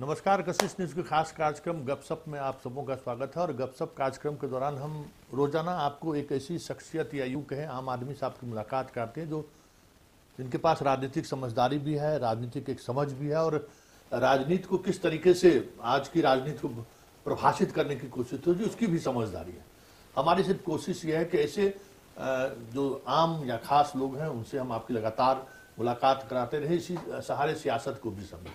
नमस्कार। कशिश न्यूज के खास कार्यक्रम गपशप में आप सबों का स्वागत है। और गपशप कार्यक्रम के दौरान हम रोजाना आपको एक ऐसी शख्सियत या यूं कहें आम आदमी से आपकी मुलाकात करते हैं जो जिनके पास राजनीतिक समझदारी भी है, राजनीतिक एक समझ भी है और राजनीति को किस तरीके से आज की राजनीति को प्रभाषित करने की कोशिश होती है उसकी भी समझदारी है। हमारी सिर्फ कोशिश ये है कि ऐसे जो आम या खास लोग हैं उनसे हम आपकी लगातार मुलाकात कराते रहे, इसी सहारे सियासत को भी समझें।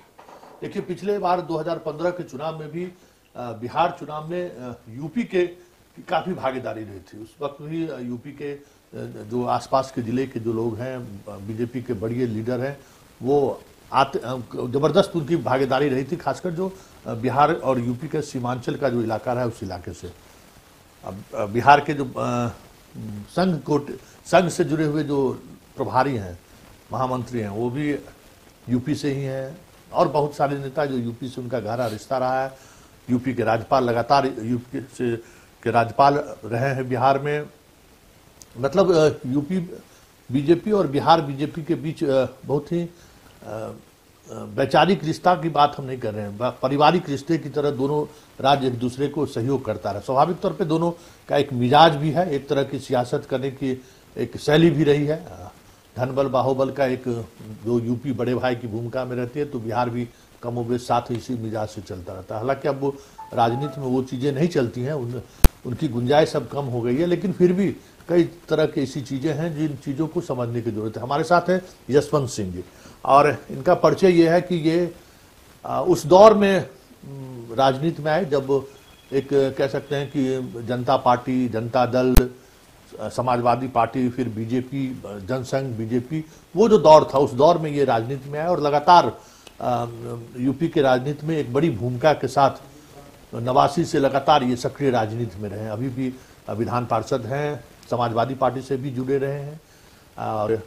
देखिए, पिछले बार 2015 के चुनाव में भी बिहार चुनाव में यूपी के काफ़ी भागीदारी रही थी। उस वक्त भी यूपी के जो आसपास के ज़िले के जो लोग हैं, बीजेपी के बड़े लीडर हैं, वो आते ज़बरदस्त उनकी भागीदारी रही थी, खासकर जो बिहार और यूपी के सीमांचल का जो इलाका रहा है उस इलाके से। अब बिहार के जो संघ से जुड़े हुए जो प्रभारी हैं, महामंत्री हैं, वो भी यूपी से ही हैं और बहुत सारे नेता जो यूपी से उनका गहरा रिश्ता रहा है। यूपी के राज्यपाल लगातार यूपी से के राज्यपाल रहे हैं बिहार में। मतलब यूपी बीजेपी और बिहार बीजेपी के बीच बहुत ही वैचारिक रिश्ता की बात हम नहीं कर रहे हैं, पारिवारिक रिश्ते की तरह दोनों राज्य एक दूसरे को सहयोग करता रहा। स्वाभाविक तौर पे दोनों का एक मिजाज भी है, एक तरह की सियासत करने की एक शैली भी रही है। धनबल बाहुबल का एक जो यूपी बड़े भाई की भूमिका में रहती है, तो बिहार भी कमोबेश साथ इसी मिजाज से चलता रहता है। हालांकि अब वो राजनीति में वो चीज़ें नहीं चलती हैं, उनकी गुंजाइश अब कम हो गई है, लेकिन फिर भी कई तरह की ऐसी चीज़ें हैं जिन चीज़ों को समझने की जरूरत है। हमारे साथ है यशवंत सिंह जी, और इनका परिचय ये है कि ये उस दौर में राजनीति में आए जब एक कह सकते हैं कि जनता पार्टी, जनता दल, समाजवादी पार्टी, फिर बीजेपी, जनसंघ, बीजेपी, वो जो दौर था उस दौर में ये राजनीति में आया और लगातार यूपी के राजनीति में एक बड़ी भूमिका के साथ 89 से लगातार ये सक्रिय राजनीति में रहे हैं। अभी भी विधान पार्षद हैं, समाजवादी पार्टी से भी जुड़े रहे हैं और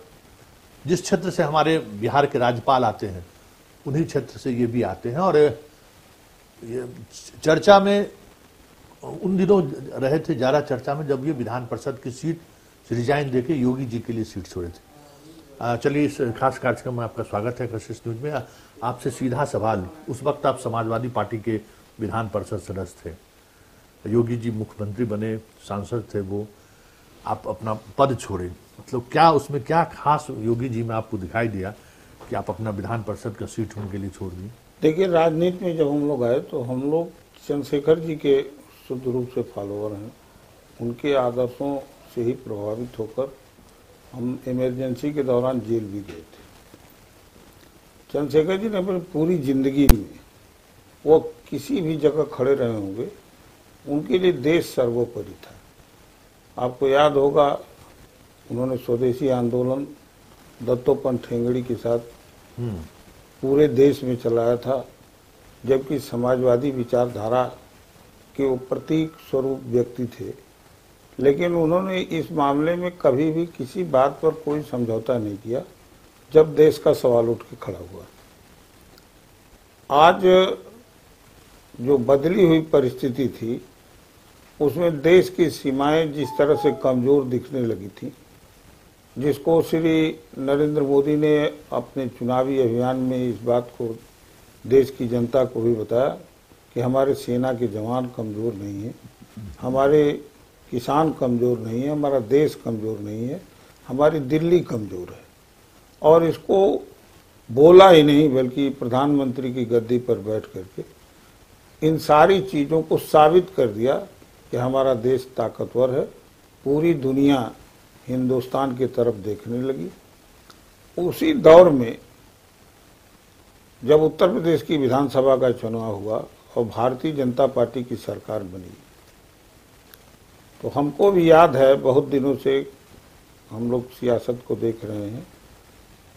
जिस क्षेत्र से हमारे बिहार के राज्यपाल आते हैं उन्हीं क्षेत्र से ये भी आते हैं। और ये चर्चा में उन दिनों रहे थे ज़्यादा चर्चा में जब ये विधान परिषद की सीट रिजाइन देके योगी जी के लिए सीट छोड़े थे। चलिए, इस खास कार्यक्रम में आपका स्वागत है कशिश न्यूज में। आपसे सीधा सवाल, उस वक्त आप समाजवादी पार्टी के विधान परिषद सदस्य थे, योगी जी मुख्यमंत्री बने, सांसद थे वो, आप अपना पद छोड़े, मतलब क्या उसमें क्या खास योगी जी में आपको दिखाई दिया कि आप अपना विधान परिषद का सीट उनके लिए छोड़ दिए? देखिए, राजनीति में जब हम लोग आए तो हम लोग चंद्रशेखर जी के शुद्ध रूप से फॉलोअर हैं। उनके आदर्शों से ही प्रभावित होकर हम इमरजेंसी के दौरान जेल भी गए थे। चंद्रशेखर जी ने अपनी पूरी जिंदगी में वो किसी भी जगह खड़े रहे होंगे, उनके लिए देश सर्वोपरि था। आपको याद होगा, उन्होंने स्वदेशी आंदोलन दत्तोपंत ठेंगड़ी के साथ पूरे देश में चलाया था, जबकि समाजवादी विचारधारा के वो प्रतीक स्वरूप व्यक्ति थे। लेकिन उन्होंने इस मामले में कभी भी किसी बात पर कोई समझौता नहीं किया जब देश का सवाल उठ के खड़ा हुआ। आज जो बदली हुई परिस्थिति थी उसमें देश की सीमाएं जिस तरह से कमजोर दिखने लगी थी, जिसको श्री नरेंद्र मोदी ने अपने चुनावी अभियान में इस बात को देश की जनता को भी बताया कि हमारे सेना के जवान कमज़ोर नहीं है, हमारे किसान कमज़ोर नहीं है, हमारा देश कमज़ोर नहीं है, हमारी दिल्ली कमज़ोर है। और इसको बोला ही नहीं बल्कि प्रधानमंत्री की गद्दी पर बैठ करके इन सारी चीज़ों को साबित कर दिया कि हमारा देश ताकतवर है। पूरी दुनिया हिंदुस्तान की तरफ देखने लगी। उसी दौर में जब उत्तर प्रदेश की विधानसभा का चुनाव हुआ और भारतीय जनता पार्टी की सरकार बनी, तो हमको भी याद है, बहुत दिनों से हम लोग सियासत को देख रहे हैं,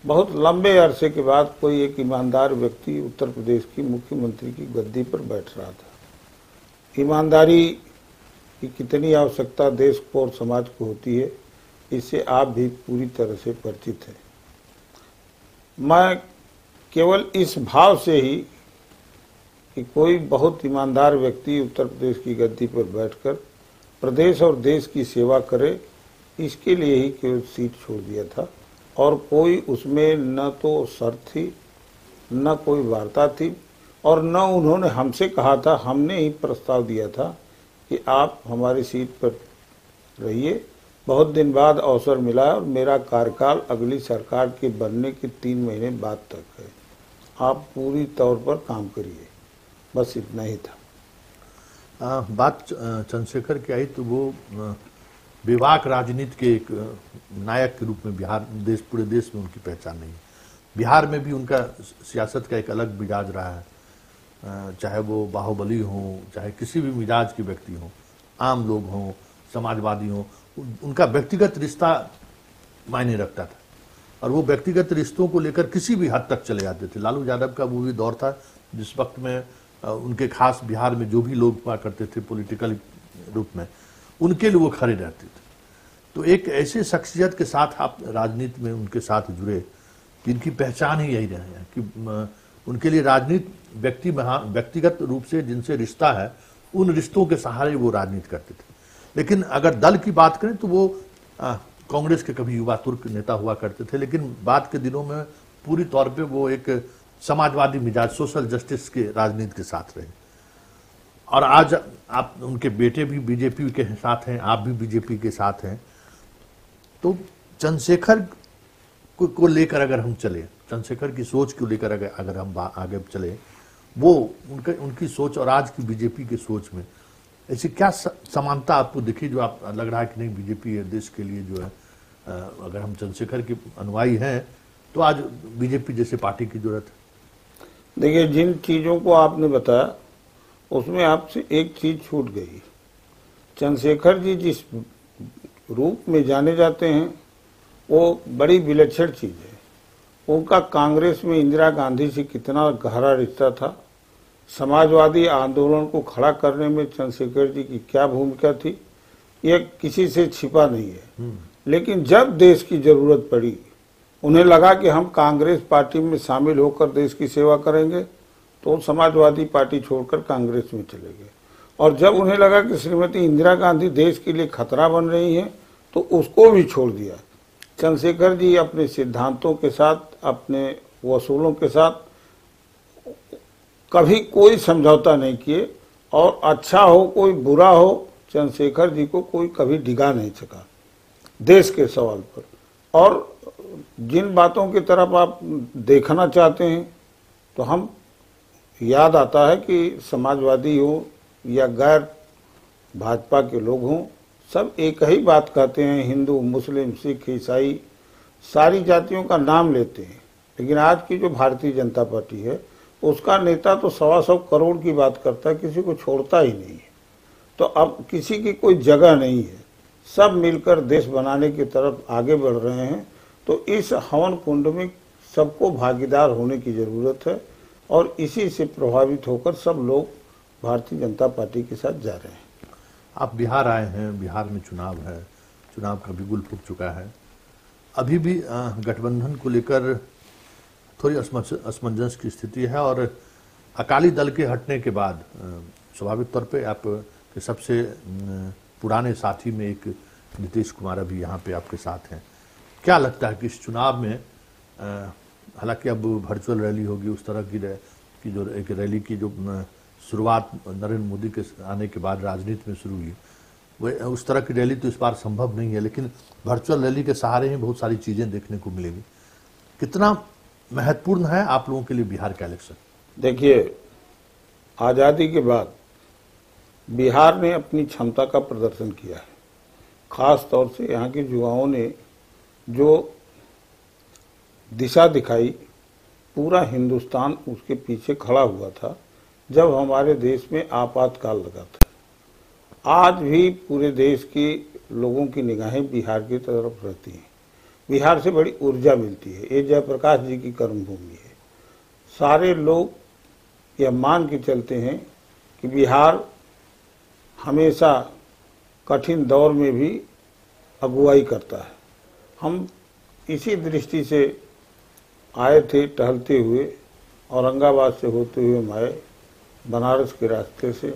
बहुत लंबे अरसे के बाद कोई एक ईमानदार व्यक्ति उत्तर प्रदेश की मुख्यमंत्री की गद्दी पर बैठ रहा था। ईमानदारी की कितनी आवश्यकता देश को और समाज को होती है, इससे आप भी पूरी तरह से परिचित हैं। मैं केवल इस भाव से ही कि कोई बहुत ईमानदार व्यक्ति उत्तर प्रदेश की गद्दी पर बैठकर प्रदेश और देश की सेवा करे, इसके लिए ही केवल सीट छोड़ दिया था। और कोई उसमें न तो शर्त थी, न कोई वार्ता थी, और न उन्होंने हमसे कहा था, हमने ही प्रस्ताव दिया था कि आप हमारी सीट पर रहिए। बहुत दिन बाद अवसर मिला और मेरा कार्यकाल अगली सरकार के बनने के 3 महीने बाद तक है, आप पूरी तौर पर काम करिए, बस इतना ही था। बात चंद्रशेखर की आई तो वो बेबाक राजनीति के एक नायक के रूप में बिहार पूरे देश में उनकी पहचान नहीं है। बिहार में भी उनका सियासत का एक अलग मिजाज रहा है, चाहे वो बाहुबली हो, चाहे किसी भी मिजाज के व्यक्ति हों, आम लोग हों, समाजवादी हों, उनका व्यक्तिगत रिश्ता मायने रखता था और वो व्यक्तिगत रिश्तों को लेकर किसी भी हद तक चले जाते थे। लालू यादव का वो भी दौर था जिस वक्त में उनके खास बिहार में जो भी लोग हुआ करते थे पॉलिटिकल रूप में, उनके लिए वो खड़े रहते थे। तो एक ऐसे शख्सियत के साथ आप राजनीति में उनके साथ जुड़े जिनकी पहचान ही यही रहे हैं कि उनके लिए राजनीति व्यक्तिगत रूप से जिनसे रिश्ता है, उन रिश्तों के सहारे वो राजनीति करते थे। लेकिन अगर दल की बात करें तो वो कांग्रेस के कभी युवा तुर्क नेता हुआ करते थे, लेकिन बाद के दिनों में पूरी तौर पे वो एक समाजवादी मिजाज, सोशल जस्टिस के राजनीति के साथ रहे। और आज आप उनके बेटे भी बीजेपी के साथ हैं, आप भी बीजेपी के साथ हैं। तो चंद्रशेखर को लेकर अगर हम चले, चंद्रशेखर की सोच को लेकर अगर हम आगे चले, वो उनकी सोच और आज की बीजेपी की सोच में ऐसी क्या समानता आपको दिखी जो आप लग रहा है कि नहीं बीजेपी देश के लिए जो है, अगर हम चंद्रशेखर के अनुयायी हैं तो आज बीजेपी जैसे पार्टी की जरूरत है? देखिए, जिन चीजों को आपने बताया उसमें आपसे एक चीज छूट गई। चंद्रशेखर जी जिस रूप में जाने जाते हैं वो बड़ी विलक्षण चीज है। उनका कांग्रेस में इंदिरा गांधी से कितना गहरा रिश्ता था, समाजवादी आंदोलन को खड़ा करने में चंद्रशेखर जी की क्या भूमिका थी, यह किसी से छिपा नहीं है। लेकिन जब देश की जरूरत पड़ी, उन्हें लगा कि हम कांग्रेस पार्टी में शामिल होकर देश की सेवा करेंगे, तो समाजवादी पार्टी छोड़कर कांग्रेस में चले गए। और जब उन्हें लगा कि श्रीमती इंदिरा गांधी देश के लिए खतरा बन रही हैं, तो उसको भी छोड़ दिया। चंद्रशेखर जी अपने सिद्धांतों के साथ, अपने वसूलों के साथ कभी कोई समझौता नहीं किए, और अच्छा हो कोई बुरा हो, चंद्रशेखर जी को कोई कभी डिगा नहीं सका देश के सवाल पर। और जिन बातों की तरफ आप देखना चाहते हैं, तो हम याद आता है कि समाजवादी हो या गैर भाजपा के लोग हों, सब एक ही बात कहते हैं, हिंदू, मुस्लिम, सिख, ईसाई, सारी जातियों का नाम लेते हैं। लेकिन आज की जो भारतीय जनता पार्टी है, उसका नेता तो 125 करोड़ की बात करता है, किसी को छोड़ता ही नहीं है। तो अब किसी की कोई जगह नहीं है, सब मिलकर देश बनाने की तरफ आगे बढ़ रहे हैं। तो इस हवन कुंड में सबको भागीदार होने की जरूरत है, और इसी से प्रभावित होकर सब लोग भारतीय जनता पार्टी के साथ जा रहे हैं। आप बिहार आए हैं, बिहार में चुनाव है, चुनाव का बिगुल फूक चुका है, अभी भी गठबंधन को लेकर थोड़ी असमंजस की स्थिति है। और अकाली दल के हटने के बाद स्वाभाविक तौर पे आप के सबसे पुराने साथी में एक नीतीश कुमार अभी यहाँ पे आपके साथ हैं। क्या लगता है कि इस चुनाव में, हालांकि अब वर्चुअल रैली होगी, उस तरह की जो एक रैली की जो शुरुआत नरेंद्र मोदी के आने के बाद राजनीति में शुरू हुई, वह उस तरह की रैली तो इस बार संभव नहीं है, लेकिन वर्चुअल रैली के सहारे ही बहुत सारी चीजें देखने को मिलेगी। कितना महत्वपूर्ण है आप लोगों के लिए बिहार का इलेक्शन? देखिए, आजादी के बाद बिहार ने अपनी क्षमता का प्रदर्शन किया है। खास तौर से यहाँ के युवाओं ने जो दिशा दिखाई, पूरा हिंदुस्तान उसके पीछे खड़ा हुआ था जब हमारे देश में आपातकाल लगा था। आज भी पूरे देश के लोगों की निगाहें बिहार की तरफ रहती हैं। बिहार से बड़ी ऊर्जा मिलती है, ये जयप्रकाश जी की कर्मभूमि है। सारे लोग यह मान के चलते हैं कि बिहार हमेशा कठिन दौर में भी अगुवाई करता है। हम इसी दृष्टि से आए थे, टहलते हुए, औरंगाबाद से होते हुए हम आए, बनारस के रास्ते से।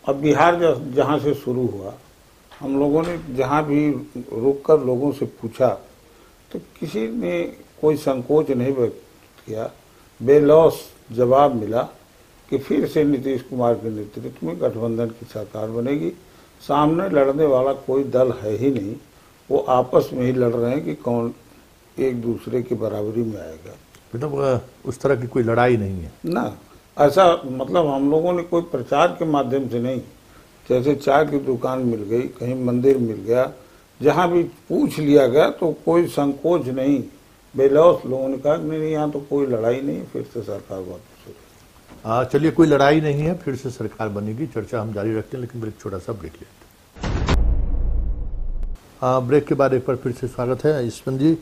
अब बिहार जहाँ से शुरू हुआ, हम लोगों ने जहाँ भी रुककर लोगों से पूछा, तो किसी ने कोई संकोच नहीं व्यक्त किया, बेलौस जवाब मिला कि फिर से नीतीश कुमार के नेतृत्व में गठबंधन की सरकार बनेगी। सामने लड़ने वाला कोई दल है ही नहीं, वो आपस में ही लड़ रहे हैं कि कौन एक दूसरे की बराबरी में आएगा। मतलब उस तरह की कोई लड़ाई नहीं है ना, ऐसा मतलब हम लोगों ने कोई प्रचार के माध्यम से नहीं, जैसे चाय की दुकान मिल गई, कहीं मंदिर मिल गया, जहाँ भी पूछ लिया गया तो कोई संकोच नहीं, बेलौस लोगों ने कहा नहीं यहाँ तो कोई लड़ाई नहीं, फिर से सरकार वापस हो। चलिए, कोई लड़ाई नहीं है, फिर से सरकार बनेगी, चर्चा हम जारी रखते हैं, लेकिन एक छोटा सा ब्रेक लेते हैं। ब्रेक के बाद एक बार फिर से स्वागत है। ईश्वन जी,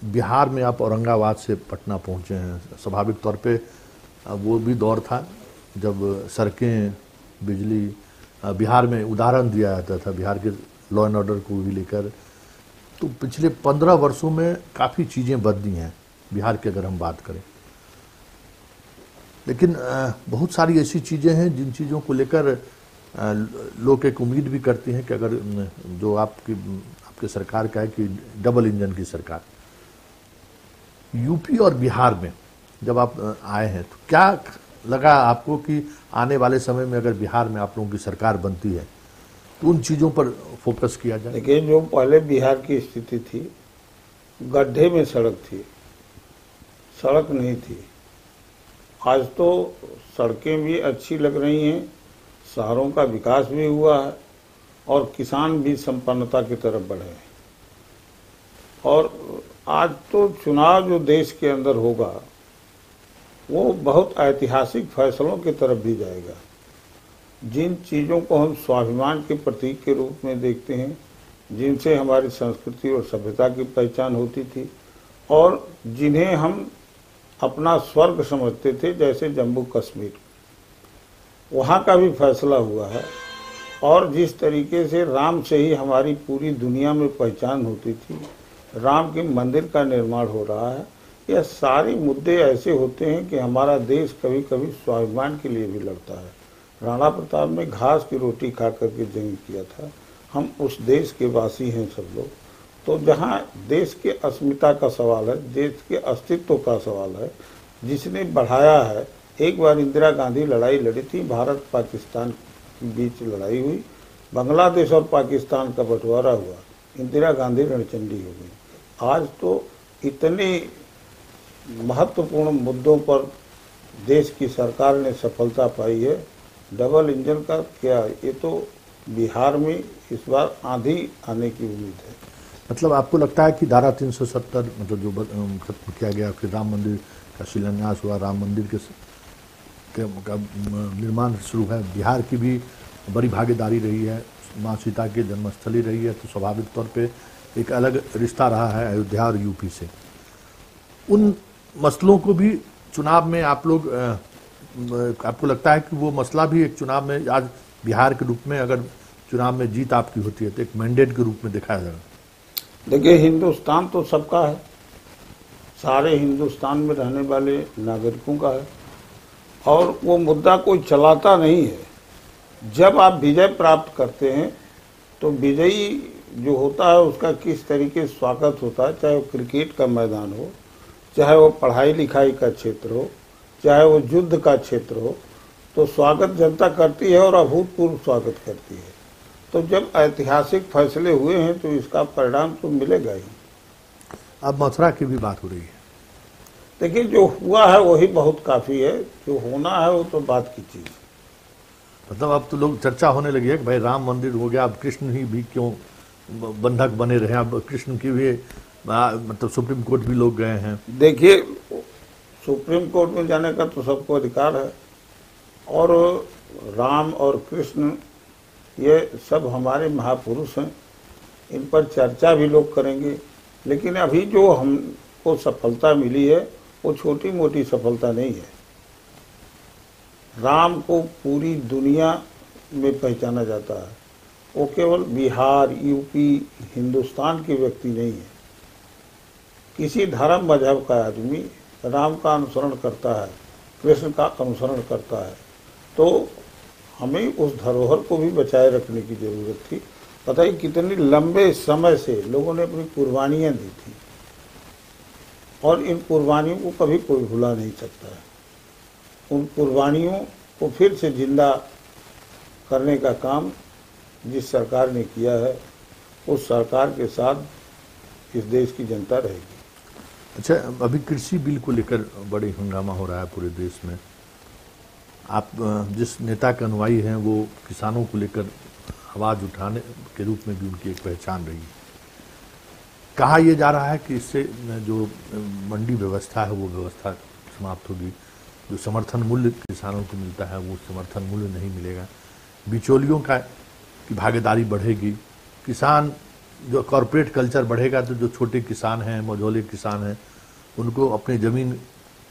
बिहार में आप औरंगाबाद से पटना पहुंचे हैं। स्वाभाविक तौर पे वो भी दौर था जब सड़कें, बिजली, बिहार में उदाहरण दिया जाता था बिहार के लॉ एंड ऑर्डर को भी लेकर। तो पिछले 15 वर्षों में काफ़ी चीज़ें बदली हैं बिहार की अगर हम बात करें, लेकिन बहुत सारी ऐसी चीज़ें हैं जिन चीज़ों को लेकर लोग एक उम्मीद भी करते हैं कि अगर जो आपके सरकार का है कि डबल इंजन की सरकार, यूपी और बिहार में जब आप आए हैं तो क्या लगा आपको कि आने वाले समय में अगर बिहार में आप लोगों की सरकार बनती है तो उन चीज़ों पर फोकस किया जाए? देखिए, जो पहले बिहार की स्थिति थी, गड्ढे में सड़क थी, सड़क नहीं थी। आज तो सड़कें भी अच्छी लग रही हैं, शहरों का विकास भी हुआ है और किसान भी संपन्नता की तरफ बढ़े हैं। और आज तो चुनाव जो देश के अंदर होगा वो बहुत ऐतिहासिक फैसलों की तरफ भी जाएगा। जिन चीज़ों को हम स्वाभिमान के प्रतीक के रूप में देखते हैं, जिनसे हमारी संस्कृति और सभ्यता की पहचान होती थी और जिन्हें हम अपना स्वर्ग समझते थे, जैसे जम्मू कश्मीर, वहाँ का भी फैसला हुआ है। और जिस तरीके से राम से ही हमारी पूरी दुनिया में पहचान होती थी, राम के मंदिर का निर्माण हो रहा है। यह सारे मुद्दे ऐसे होते हैं कि हमारा देश कभी कभी स्वाभिमान के लिए भी लड़ता है। राणा प्रताप ने घास की रोटी खा करके जंग किया था। हम उस देश के वासी हैं सब लोग। तो जहाँ देश के अस्मिता का सवाल है, देश के अस्तित्व का सवाल है, जिसने बढ़ाया है, एक बार इंदिरा गांधी लड़ाई लड़ी थी, भारत पाकिस्तान के बीच लड़ाई हुई, बांग्लादेश और पाकिस्तान का बंटवारा हुआ, इंदिरा गांधी रणचंडी हो गई। आज तो इतने महत्वपूर्ण मुद्दों पर देश की सरकार ने सफलता पाई है। डबल इंजन का क्या, ये तो बिहार में इस बार आंधी आने की उम्मीद है। मतलब आपको लगता है कि धारा 370 मतलब जो खत्म किया गया, फिर राम मंदिर का शिलान्यास हुआ, राम मंदिर का निर्माण शुरू है, बिहार की भी बड़ी भागीदारी रही है, माँ सीता की जन्मस्थली रही है, तो स्वाभाविक तौर पे एक अलग रिश्ता रहा है अयोध्या और यूपी से। उन मसलों को भी चुनाव में आप लोग आपको लगता है कि वो मसला भी एक चुनाव में, आज बिहार के रूप में अगर चुनाव में जीत आपकी होती है तो एक मैंडेट के रूप में दिखाया जाएगा? देखिए, हिंदुस्तान तो सबका है, सारे हिंदुस्तान में रहने वाले नागरिकों का है और वो मुद्दा कोई चलाता नहीं है। जब आप विजय प्राप्त करते हैं तो विजयी जो होता है उसका किस तरीके से स्वागत होता है, चाहे वो क्रिकेट का मैदान हो, चाहे वो पढ़ाई लिखाई का क्षेत्र हो, चाहे वो युद्ध का क्षेत्र हो, तो स्वागत जनता करती है और अभूतपूर्व स्वागत करती है। तो जब ऐतिहासिक फैसले हुए हैं तो इसका परिणाम तो मिलेगा ही। अब मथुरा की भी बात हो रही है। देखिए, जो हुआ है वही बहुत काफी है, जो होना है वो तो बात की चीज। मतलब अब तो लोग चर्चा होने लगी है कि भाई राम मंदिर हो गया, अब कृष्ण ही भी क्यों बंधक बने रहे, अब कृष्ण की भी मतलब सुप्रीम कोर्ट भी लोग गए हैं। देखिए, सुप्रीम कोर्ट में जाने का तो सबको अधिकार है और राम और कृष्ण ये सब हमारे महापुरुष हैं, इन पर चर्चा भी लोग करेंगे। लेकिन अभी जो हमको सफलता मिली है वो छोटी मोटी सफलता नहीं है। राम को पूरी दुनिया में पहचाना जाता है, वो केवल बिहार, यूपी, हिंदुस्तान के व्यक्ति नहीं है। किसी धर्म मजहब का आदमी राम का अनुसरण करता है, कृष्ण का अनुसरण करता है, तो हमें उस धरोहर को भी बचाए रखने की जरूरत थी। पता ही कितने लंबे समय से लोगों ने अपनी कुर्बानियां दी थी और इन कुर्बानियों को कभी कोई भुला नहीं सकता है। उन कुर्बानियों को फिर से जिंदा करने का काम जिस सरकार ने किया है, उस सरकार के साथ इस देश की जनता रहेगी। अच्छा, अभी कृषि बिल को लेकर बड़ी हंगामा हो रहा है पूरे देश में। आप जिस नेता के अनुयायी हैं वो किसानों को लेकर आवाज उठाने के रूप में भी उनकी एक पहचान रही है। कहा यह जा रहा है कि इससे जो मंडी व्यवस्था है वो व्यवस्था समाप्त होगी, जो समर्थन मूल्य किसानों को मिलता है वो समर्थन मूल्य नहीं मिलेगा, बिचौलियों की भागीदारी बढ़ेगी, किसान जो कॉरपोरेट कल्चर बढ़ेगा तो जो छोटे किसान हैं, मझोले किसान हैं, उनको अपनी ज़मीन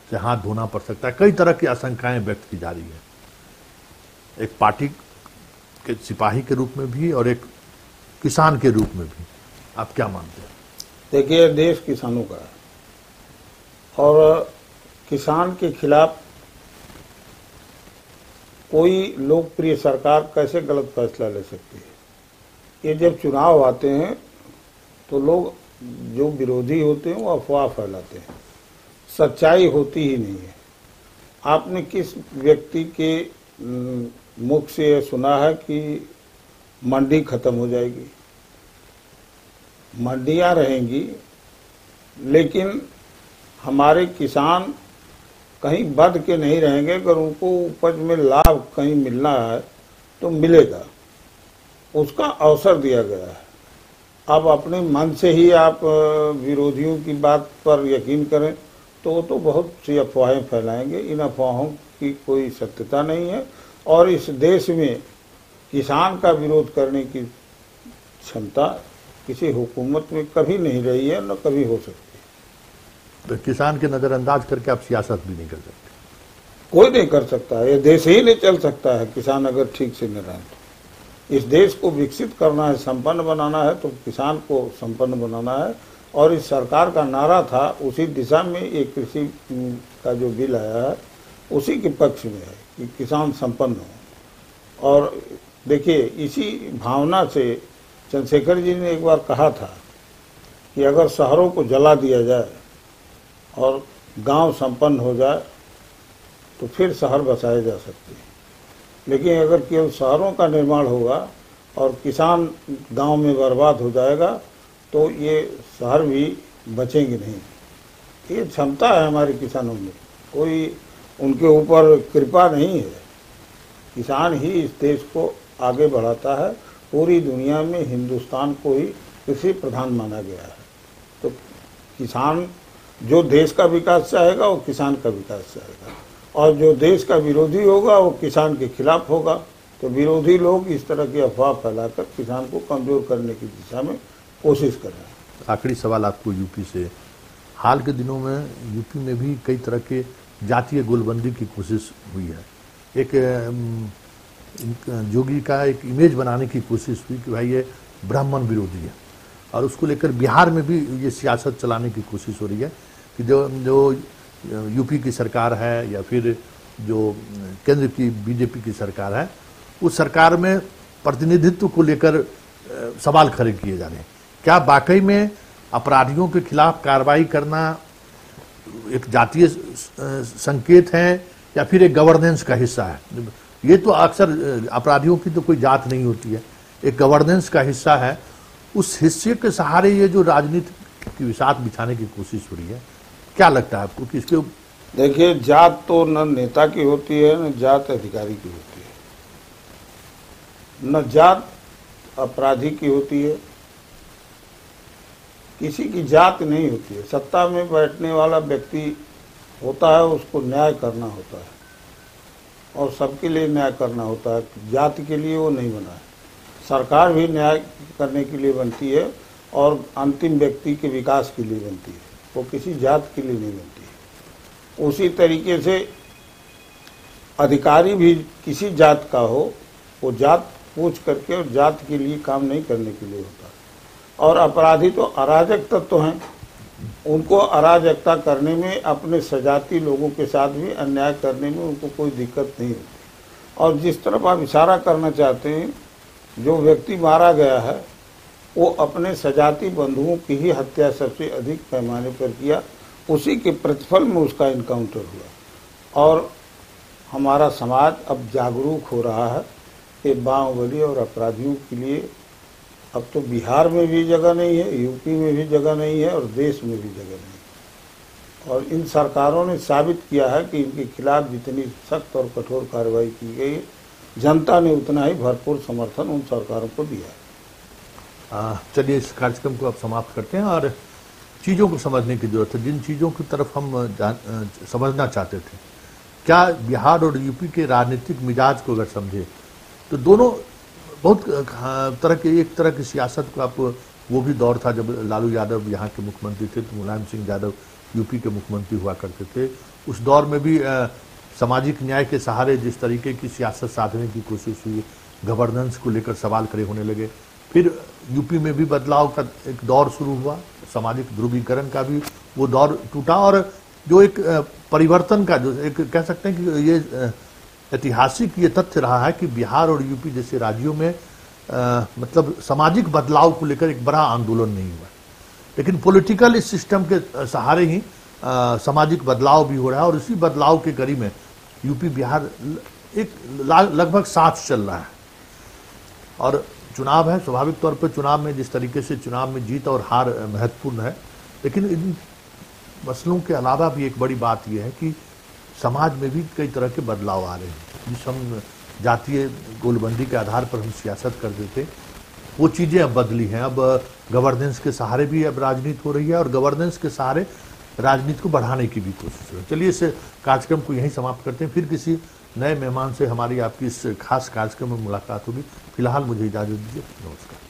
से हाथ धोना पड़ सकता है। कई तरह की आशंकाएं व्यक्त की जा रही है, एक पार्टी के सिपाही के रूप में भी और एक किसान के रूप में भी। आप क्या मानते हैं? देखिए, देश किसानों का है और किसान के खिलाफ कोई लोकप्रिय सरकार कैसे गलत फैसला ले सकती है। ये जब चुनाव आते हैं तो लोग जो विरोधी होते हैं वो अफवाह फैलाते हैं, सच्चाई होती ही नहीं है। आपने किस व्यक्ति के मुख से सुना है कि मंडी खत्म हो जाएगी? मंडियां रहेंगी, लेकिन हमारे किसान कहीं बद के नहीं रहेंगे। अगर उनको उपज में लाभ कहीं मिलना है तो मिलेगा, उसका अवसर दिया गया है। अब अपने मन से ही आप विरोधियों की बात पर यकीन करें तो बहुत सी अफवाहें फैलाएंगे। इन अफवाहों की कोई सत्यता नहीं है और इस देश में किसान का विरोध करने की क्षमता किसी हुकूमत में कभी नहीं रही है, न कभी हो सकती। तो किसान के नजरअंदाज करके आप सियासत भी नहीं कर सकते? कोई नहीं कर सकता है, ये देश ही नहीं चल सकता है किसान अगर ठीक से न रहे तो। इस देश को विकसित करना है, संपन्न बनाना है तो किसान को संपन्न बनाना है। और इस सरकार का नारा था, उसी दिशा में ये कृषि का जो बिल आया है उसी के पक्ष में है कि किसान संपन्न हो। और देखिए, इसी भावना से चंद्रशेखर जी ने एक बार कहा था कि अगर शहरों को जला दिया जाए और गांव संपन्न हो जाए तो फिर शहर बसाए जा सकते हैं, लेकिन अगर केवल शहरों का निर्माण होगा और किसान गांव में बर्बाद हो जाएगा तो ये शहर भी बचेंगे नहीं। ये क्षमता है हमारे किसानों में, कोई उनके ऊपर कृपा नहीं है। किसान ही इस देश को आगे बढ़ाता है। पूरी दुनिया में हिंदुस्तान को ही कृषि प्रधान माना गया है। तो किसान जो देश का विकास चाहेगा वो किसान का विकास चाहेगा, और जो देश का विरोधी होगा वो किसान के खिलाफ होगा। तो विरोधी लोग इस तरह की अफवाह फैलाकर किसान को कमजोर करने की दिशा में कोशिश कर रहे हैं। आखिरी सवाल आपको यूपी से। हाल के दिनों में यूपी में भी कई तरह के जातीय गोलबंदी की कोशिश हुई है। एक जोगी का एक इमेज बनाने की कोशिश हुई कि भाई ये ब्राह्मण विरोधी है, और उसको लेकर बिहार में भी ये सियासत चलाने की कोशिश हो रही है कि जो यूपी की सरकार है या फिर जो केंद्र की बीजेपी की सरकार है, उस सरकार में प्रतिनिधित्व को लेकर सवाल खड़े किए जा रहे हैं। क्या वाकई में अपराधियों के खिलाफ कार्रवाई करना एक जातीय संकेत है या फिर एक गवर्नेंस का हिस्सा है? ये तो अक्सर अपराधियों की तो कोई जात नहीं होती है, एक गवर्नेंस का हिस्सा है। उस हिस्से के सहारे ये जो राजनीति की विसात बिछाने की कोशिश हो रही है, क्या लगता है आपको कि इसके? देखिए, जात तो न नेता की होती है न जात अधिकारी की होती है, न जात अपराधी की होती है, किसी की जात नहीं होती है। सत्ता में बैठने वाला व्यक्ति होता है, उसको न्याय करना होता है और सबके लिए न्याय करना होता है। जात के लिए वो नहीं बना है। सरकार भी न्याय करने के लिए बनती है और अंतिम व्यक्ति के विकास के लिए बनती है, वो किसी जात के लिए नहीं बनती है। उसी तरीके से अधिकारी भी किसी जात का हो, वो जात पूछ करके और जात के लिए काम नहीं करने के लिए होता है। और अपराधी तो अराजक तत्व हैं, उनको अराजकता करने में, अपने सजाती लोगों के साथ भी अन्याय करने में उनको कोई दिक्कत नहीं होती। और जिस तरफ आप इशारा करना चाहते हैं, जो व्यक्ति मारा गया है वो अपने सजाती बंधुओं की ही हत्या सबसे अधिक पैमाने पर किया, उसी के प्रतिफल में उसका इनकाउंटर हुआ। और हमारा समाज अब जागरूक हो रहा है कि बाहुबली और अपराधियों के लिए अब तो बिहार में भी जगह नहीं है, यूपी में भी जगह नहीं है और देश में भी जगह नहीं है। और इन सरकारों ने साबित किया है कि इनके खिलाफ जितनी सख्त और कठोर कार्रवाई की गई है, जनता ने उतना ही भरपूर समर्थन उन सरकारों को दिया है। चलिए इस कार्यक्रम को अब समाप्त करते हैं और चीज़ों को समझने की जरूरत है, जिन चीज़ों की तरफ हम समझना चाहते थे। क्या बिहार और यूपी के राजनीतिक मिजाज को अगर समझे तो दोनों बहुत तरह के, एक तरह की सियासत को आप, वो भी दौर था जब लालू यादव यहाँ के मुख्यमंत्री थे तो मुलायम सिंह यादव यूपी के मुख्यमंत्री हुआ करते थे। उस दौर में भी सामाजिक न्याय के सहारे जिस तरीके की सियासत साधने की कोशिश हुई, गवर्नेंस को लेकर सवाल खड़े होने लगे। फिर यूपी में भी बदलाव का एक दौर शुरू हुआ, सामाजिक ध्रुवीकरण का भी वो दौर टूटा और जो एक परिवर्तन का, जो एक कह सकते हैं कि ये ऐतिहासिक ये तथ्य रहा है कि बिहार और यूपी जैसे राज्यों में मतलब सामाजिक बदलाव को लेकर एक बड़ा आंदोलन नहीं हुआ, लेकिन पॉलिटिकल इस सिस्टम के सहारे ही सामाजिक बदलाव भी हो रहा है और इसी बदलाव के कड़ी में यूपी बिहार एक लगभग साथ चल रहा है। और चुनाव है, स्वाभाविक तौर पर चुनाव में जिस तरीके से चुनाव में जीत और हार महत्वपूर्ण है, लेकिन इन मसलों के अलावा भी एक बड़ी बात यह है कि समाज में भी कई तरह के बदलाव आ रहे हैं। जिस हम जातीय गोलबंदी के आधार पर हम सियासत करते थे, वो चीज़ें अब बदली हैं। अब गवर्नेंस के सहारे भी अब राजनीति हो रही है और गवर्नेंस के सहारे राजनीति को बढ़ाने की भी कोशिश है। चलिए इस कार्यक्रम को यहीं समाप्त करते हैं, फिर किसी नए मेहमान से हमारी आपकी इस खास कार्यक्रम में मुलाकात होगी। फिलहाल मुझे इजाज़त दीजिए, नमस्कार।